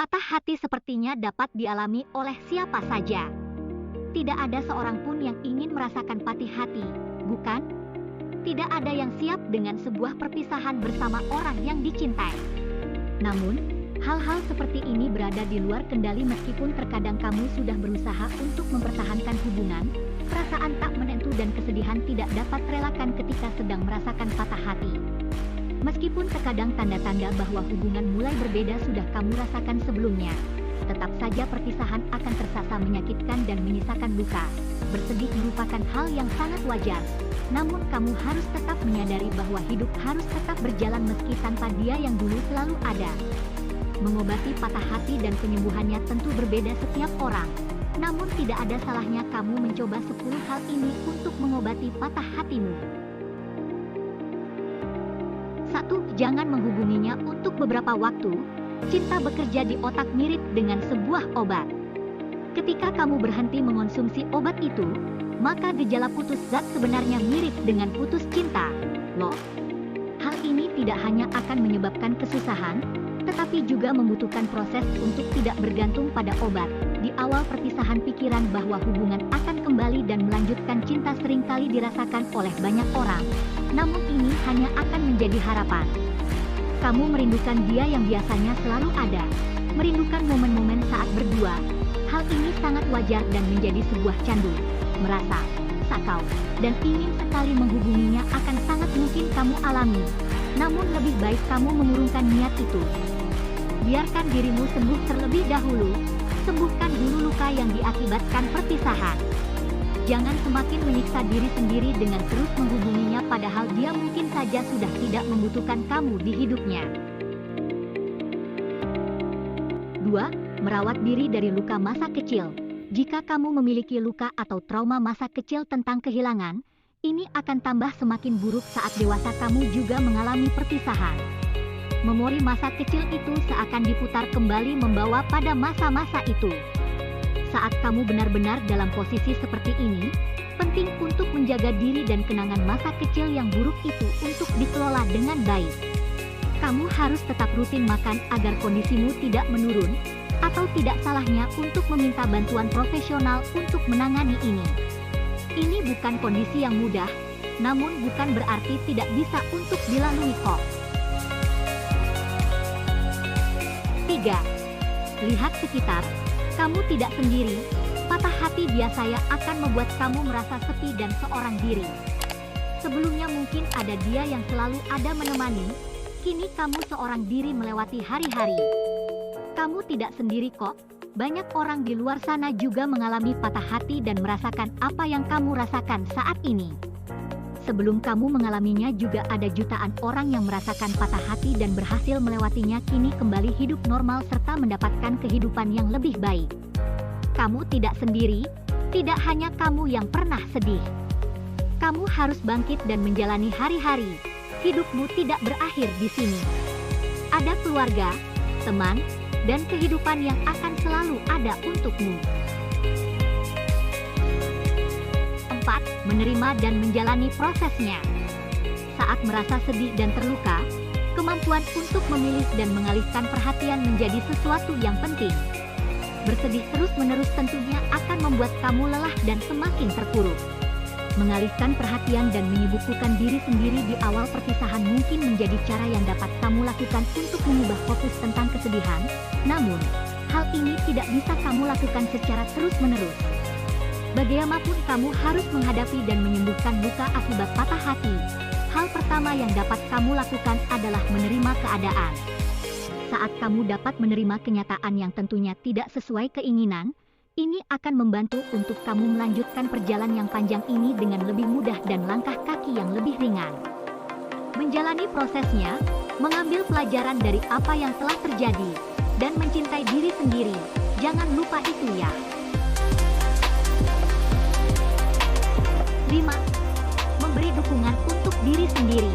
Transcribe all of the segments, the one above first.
Patah hati sepertinya dapat dialami oleh siapa saja. Tidak ada seorang pun yang ingin merasakan patah hati, bukan? Tidak ada yang siap dengan sebuah perpisahan bersama orang yang dicintai. Namun, hal-hal seperti ini berada di luar kendali meskipun terkadang kamu sudah berusaha untuk mempertahankan hubungan, perasaan tak menentu dan kesedihan tidak dapat relakan ketika sedang merasakan patah hati. Meskipun terkadang tanda-tanda bahwa hubungan mulai berbeda sudah kamu rasakan sebelumnya, tetap saja perpisahan akan tersasa menyakitkan dan menyisakan luka. Bersedih merupakan hal yang sangat wajar, namun kamu harus tetap menyadari bahwa hidup harus tetap berjalan meski tanpa dia yang dulu selalu ada. Mengobati patah hati dan penyembuhannya tentu berbeda setiap orang, namun tidak ada salahnya kamu mencoba 10 hal ini untuk mengobati patah hatimu. 1. Jangan menghubunginya untuk beberapa waktu. Cinta bekerja di otak mirip dengan sebuah obat. Ketika kamu berhenti mengonsumsi obat itu, maka gejala putus zat sebenarnya mirip dengan putus cinta, loh. Hal ini tidak hanya akan menyebabkan kesusahan, tetapi juga membutuhkan proses untuk tidak bergantung pada obat. Di awal perpisahan, pikiran bahwa hubungan akan kembali dan melanjutkan cinta seringkali dirasakan oleh banyak orang. Namun ini hanya akan menjadi harapan. Kamu merindukan dia yang biasanya selalu ada, merindukan momen-momen saat berdua. Hal ini sangat wajar dan menjadi sebuah candu. Merasa sakau dan ingin sekali menghubunginya akan sangat mungkin kamu alami. Namun lebih baik kamu mengurungkan niat itu. Biarkan dirimu sembuh terlebih dahulu. Sembuhkan dulu luka yang diakibatkan perpisahan. Jangan semakin menyiksa diri sendiri dengan terus menghubunginya padahal dia mungkin saja sudah tidak membutuhkan kamu di hidupnya. 2. Merawat diri dari luka masa kecil. Jika kamu memiliki luka atau trauma masa kecil tentang kehilangan, ini akan tambah semakin buruk saat dewasa kamu juga mengalami perpisahan. Memori masa kecil itu seakan diputar kembali membawa pada masa-masa itu. Saat kamu benar-benar dalam posisi seperti ini, penting untuk menjaga diri dan kenangan masa kecil yang buruk itu untuk dikelola dengan baik. Kamu harus tetap rutin makan agar kondisimu tidak menurun, atau tidak salahnya untuk meminta bantuan profesional untuk menangani ini. Ini bukan kondisi yang mudah, namun bukan berarti tidak bisa untuk dilalui kok. 3. Lihat sekitar. Kamu tidak sendiri. Patah hati biasanya akan membuat kamu merasa sepi dan seorang diri. Sebelumnya mungkin ada dia yang selalu ada menemani, kini kamu seorang diri melewati hari-hari. Kamu tidak sendiri kok. Banyak orang di luar sana juga mengalami patah hati dan merasakan apa yang kamu rasakan saat ini. Sebelum kamu mengalaminya juga ada jutaan orang yang merasakan patah hati dan berhasil melewatinya kini kembali hidup normal serta mendapatkan kehidupan yang lebih baik. Kamu tidak sendiri, tidak hanya kamu yang pernah sedih. Kamu harus bangkit dan menjalani hari-hari. Hidupmu tidak berakhir di sini. Ada keluarga, teman, dan kehidupan yang akan selalu ada untukmu. 4. Menerima dan menjalani prosesnya. Saat merasa sedih dan terluka, kemampuan untuk memilih dan mengalihkan perhatian menjadi sesuatu yang penting. Bersedih terus-menerus tentunya akan membuat kamu lelah dan semakin terpuruk. Mengalihkan perhatian dan menyibukkan diri sendiri di awal perpisahan mungkin menjadi cara yang dapat kamu lakukan untuk mengubah fokus tentang kesedihan. Namun, hal ini tidak bisa kamu lakukan secara terus-menerus. Bagaimanapun kamu harus menghadapi dan menyembuhkan luka akibat patah hati. Hal pertama yang dapat kamu lakukan adalah menerima keadaan. Saat kamu dapat menerima kenyataan yang tentunya tidak sesuai keinginan, ini akan membantu untuk kamu melanjutkan perjalanan yang panjang ini dengan lebih mudah dan langkah kaki yang lebih ringan. Menjalani prosesnya, mengambil pelajaran dari apa yang telah terjadi, dan mencintai diri sendiri. Jangan lupa itu ya. 5. Memberi dukungan untuk diri sendiri.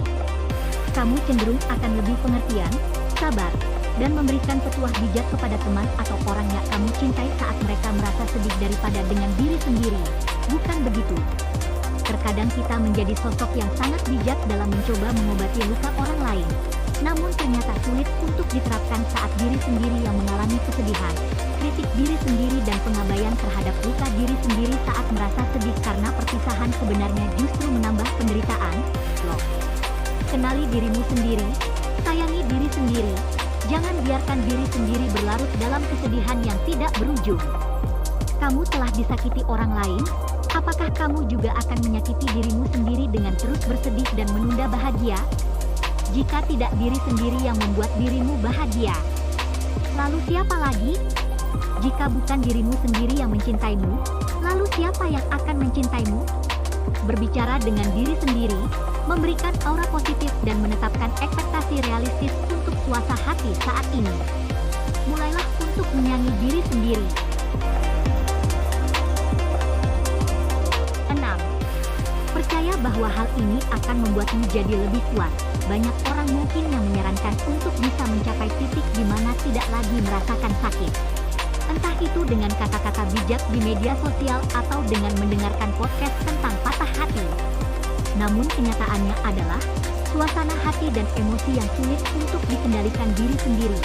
Kamu cenderung akan lebih pengertian, sabar, dan memberikan petuah bijak kepada teman atau orang yang kamu cintai saat mereka merasa sedih daripada dengan diri sendiri. Bukan begitu? Terkadang kita menjadi sosok yang sangat bijak dalam mencoba mengobati luka orang lain. namun ternyata sulit untuk diterapkan saat diri sendiri yang mengalami kesedihan, kritik diri sendiri dan pengabaian terhadap luka diri sendiri saat merasa sedih karena perpisahan sebenarnya justru menambah penderitaan. Loh. Kenali dirimu sendiri, sayangi diri sendiri, jangan biarkan diri sendiri berlarut dalam kesedihan yang tidak berujung. Kamu telah disakiti orang lain, apakah kamu juga akan menyakiti dirimu sendiri dengan terus bersedih dan menunda bahagia? Jika tidak diri sendiri yang membuat dirimu bahagia, lalu siapa lagi? Jika bukan dirimu sendiri yang mencintaimu, lalu siapa yang akan mencintaimu? Berbicara dengan diri sendiri, memberikan aura positif dan menetapkan ekspektasi realistis untuk suasana hati saat ini. Mulailah untuk menyayangi diri sendiri. 6. Percaya bahwa hal ini akan membuatmu jadi lebih kuat. Banyak orang mungkin yang menyarankan untuk bisa mencapai titik di mana tidak lagi merasakan sakit. Entah itu dengan kata-kata bijak di media sosial atau dengan mendengarkan podcast tentang patah hati. Namun kenyataannya adalah, suasana hati dan emosi yang sulit untuk dikendalikan diri sendiri.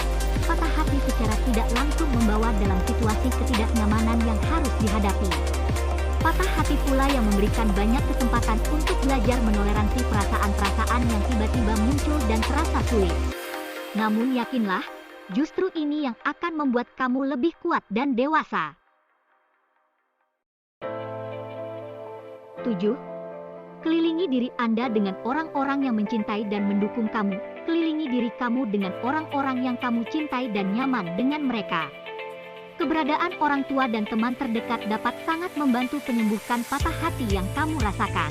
Patah hati secara tidak langsung membawa dalam situasi ketidaknyamanan yang harus dihadapi. Patah hati pula yang memberikan banyak kesempatan untuk belajar menoleransi perasaan-perasaan yang tiba-tiba muncul dan terasa sulit. Namun yakinlah, justru ini yang akan membuat kamu lebih kuat dan dewasa. 7. Kelilingi diri Anda dengan orang-orang yang mencintai dan mendukung kamu. Kelilingi diri kamu dengan orang-orang yang kamu cintai dan nyaman dengan mereka. Keberadaan orang tua dan teman terdekat dapat sangat membantu penyembuhkan patah hati yang kamu rasakan.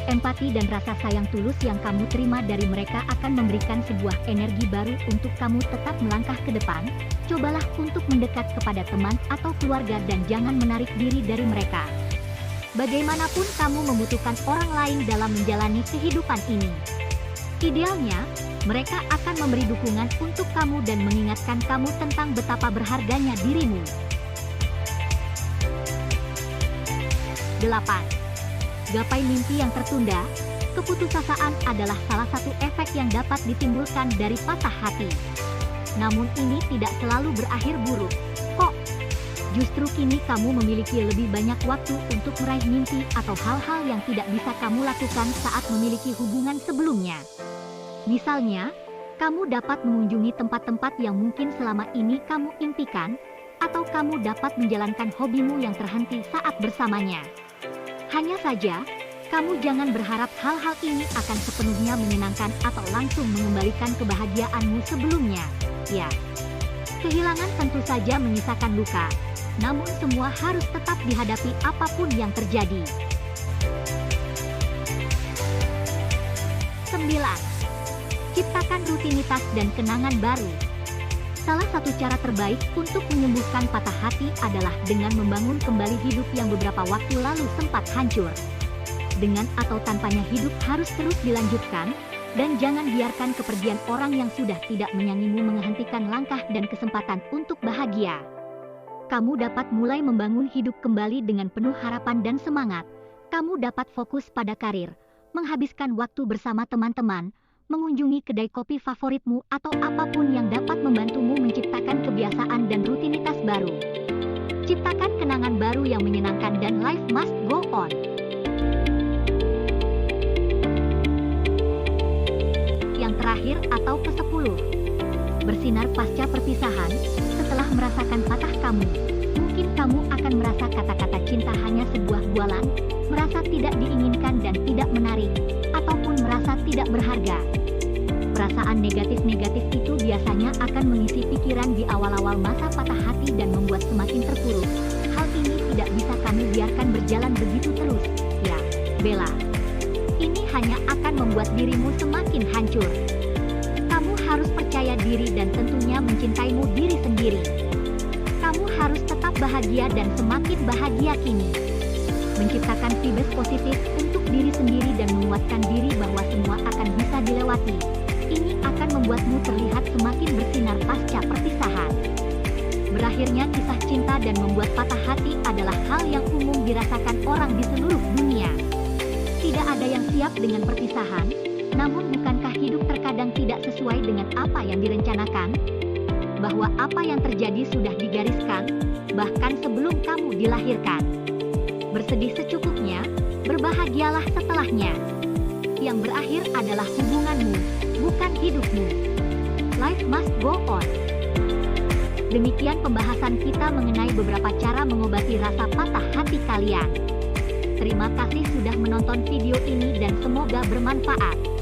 Empati dan rasa sayang tulus yang kamu terima dari mereka akan memberikan sebuah energi baru untuk kamu tetap melangkah ke depan. Cobalah untuk mendekat kepada teman atau keluarga dan jangan menarik diri dari mereka. Bagaimanapun kamu membutuhkan orang lain dalam menjalani kehidupan ini. Idealnya, mereka akan memberi dukungan untuk kamu dan mengingatkan kamu tentang betapa berharganya dirimu. 8. Gapai mimpi yang tertunda. Keputusasaan adalah salah satu efek yang dapat ditimbulkan dari patah hati. Namun ini tidak selalu berakhir buruk. Kok? Justru kini kamu memiliki lebih banyak waktu untuk meraih mimpi atau hal-hal yang tidak bisa kamu lakukan saat memiliki hubungan sebelumnya. Misalnya, kamu dapat mengunjungi tempat-tempat yang mungkin selama ini kamu impikan, atau kamu dapat menjalankan hobimu yang terhenti saat bersamanya. Hanya saja, kamu jangan berharap hal-hal ini akan sepenuhnya menyenangkan atau langsung mengembalikan kebahagiaanmu sebelumnya. Ya, kehilangan tentu saja menyisakan luka, namun semua harus tetap dihadapi apapun yang terjadi. 9. Ciptakan rutinitas dan kenangan baru. Salah satu cara terbaik untuk menyembuhkan patah hati adalah dengan membangun kembali hidup yang beberapa waktu lalu sempat hancur. Dengan atau tanpanya hidup harus terus dilanjutkan, dan jangan biarkan kepergian orang yang sudah tidak menyayangimu menghentikan langkah dan kesempatan untuk bahagia. Kamu dapat mulai membangun hidup kembali dengan penuh harapan dan semangat. Kamu dapat fokus pada karir, menghabiskan waktu bersama teman-teman, mengunjungi kedai kopi favoritmu atau apapun yang dapat membantumu menciptakan kebiasaan dan rutinitas baru. Ciptakan kenangan baru yang menyenangkan dan life must go on. Yang terakhir atau ke-10. Bersinar pasca perpisahan. Setelah merasakan patah kamu, mungkin kamu akan merasa kata-kata cinta hanya sebuah bualan, merasa tidak diinginkan dan tidak menarik, ataupun merasa tidak berharga. Perasaan negatif-negatif itu biasanya akan mengisi pikiran di awal-awal masa patah hati dan membuat semakin terpuruk. Hal ini tidak bisa kami biarkan berjalan begitu terus, ya, Bella. Ini hanya akan membuat dirimu semakin hancur. Kamu harus percaya diri dan tentunya mencintaimu diri sendiri. Kamu harus tetap bahagia dan semakin bahagia kini. Menciptakan vibes positif untuk diri sendiri dan menguatkan diri bahwa semua akan bisa dilewati. Ini akan membuatmu terlihat semakin bersinar pasca perpisahan. Berakhirnya kisah cinta dan membuat patah hati adalah hal yang umum dirasakan orang di seluruh dunia. Tidak ada yang siap dengan perpisahan, Namun bukankah hidup terkadang tidak sesuai dengan apa yang direncanakan? Bahwa apa yang terjadi sudah digariskan, bahkan sebelum kamu dilahirkan. Bersedih secukupnya, berbahagialah setelahnya. Yang berakhir adalah hubunganmu, bukan hidupmu. Life must go on. Demikian pembahasan kita mengenai beberapa cara mengobati rasa patah hati kalian. Terima kasih sudah menonton video ini dan semoga bermanfaat.